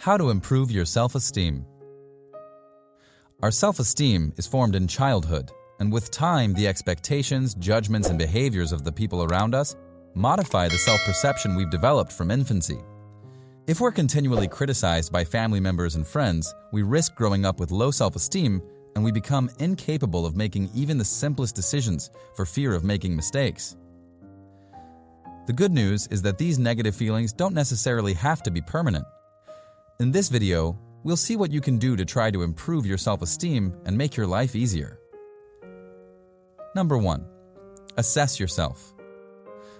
How to improve your self-esteem. Our self-esteem is formed in childhood, and with time, the expectations, judgments, and behaviors of the people around us modify the self-perception we've developed from infancy. If we're continually criticized by family members and friends, we risk growing up with low self-esteem, and we become incapable of making even the simplest decisions for fear of making mistakes. The good news is that these negative feelings don't necessarily have to be permanent. In this video, we'll see what you can do to try to improve your self-esteem and make your life easier. Number 1. Assess yourself.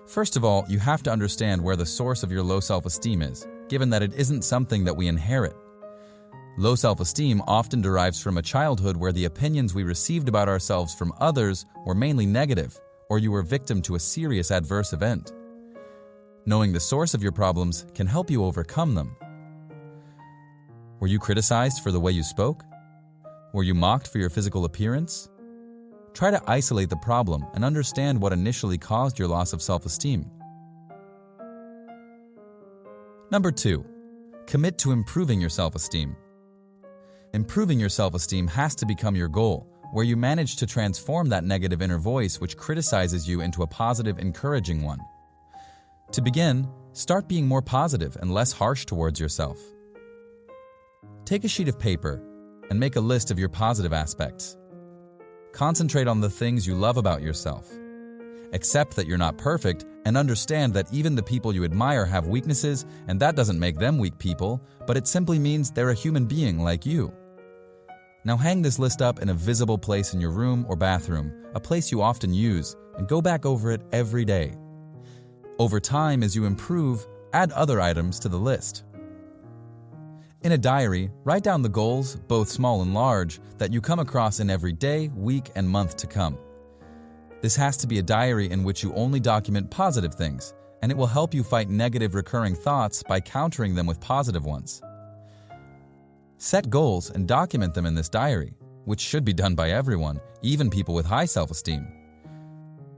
First of all, you have to understand where the source of your low self-esteem is, given that it isn't something that we inherit. Low self-esteem often derives from a childhood where the opinions we received about ourselves from others were mainly negative, or you were victim to a serious adverse event. Knowing the source of your problems can help you overcome them. Were you criticized for the way you spoke? Were you mocked for your physical appearance? Try to isolate the problem and understand what initially caused your loss of self-esteem. Number 2. Commit to improving your self-esteem. Improving your self-esteem has to become your goal, where you manage to transform that negative inner voice which criticizes you into a positive, encouraging one. To begin, start being more positive and less harsh towards yourself. Take a sheet of paper and make a list of your positive aspects. Concentrate on the things you love about yourself. Accept that you're not perfect and understand that even the people you admire have weaknesses, and that doesn't make them weak people, but it simply means they're a human being like you. Now hang this list up in a visible place in your room or bathroom, a place you often use, and go back over it every day. Over time, as you improve, add other items to the list. In a diary, write down the goals, both small and large, that you come across in every day, week, and month to come. This has to be a diary in which you only document positive things, and it will help you fight negative recurring thoughts by countering them with positive ones. Set goals and document them in this diary, which should be done by everyone, even people with high self-esteem.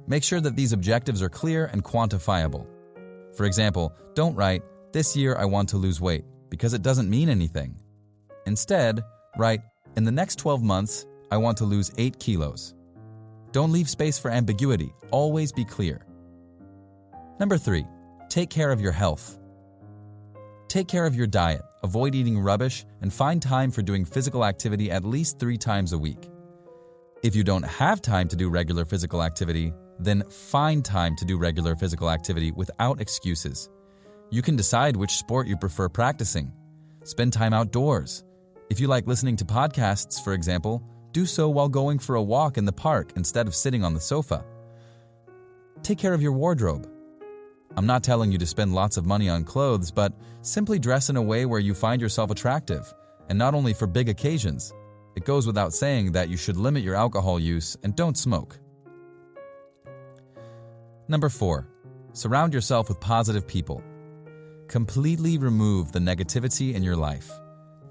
Make sure that these objectives are clear and quantifiable. For example, don't write, "This year I want to lose weight," because it doesn't mean anything. Instead, write, "In the next 12 months, I want to lose 8 kilos. Don't leave space for ambiguity, always be clear. Number 3, take care of your health. Take care of your diet, avoid eating rubbish, and find time for doing physical activity at least 3 times a week. If you don't have time to do regular physical activity, then find time to do regular physical activity without excuses. You can decide which sport you prefer practicing. Spend time outdoors. If you like listening to podcasts, for example, do so while going for a walk in the park instead of sitting on the sofa. Take care of your wardrobe. I'm not telling you to spend lots of money on clothes, but simply dress in a way where you find yourself attractive, and not only for big occasions. It goes without saying that you should limit your alcohol use and don't smoke. Number 4, surround yourself with positive people. Completely remove the negativity in your life.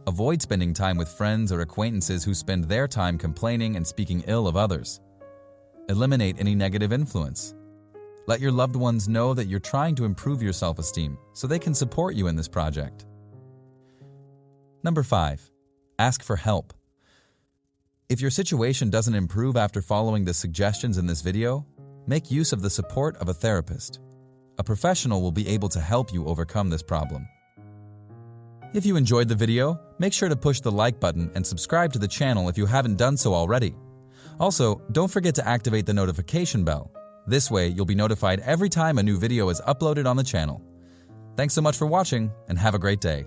Avoid spending time with friends or acquaintances who spend their time complaining and speaking ill of others. Eliminate any negative influence. Let your loved ones know that you're trying to improve your self-esteem so they can support you in this project. Number 5, ask for help. If your situation doesn't improve after following the suggestions in this video, make use of the support of a therapist. A professional will be able to help you overcome this problem. If you enjoyed the video, make sure to push the like button and subscribe to the channel if you haven't done so already. Also, don't forget to activate the notification bell. This way, you'll be notified every time a new video is uploaded on the channel. Thanks so much for watching, and have a great day.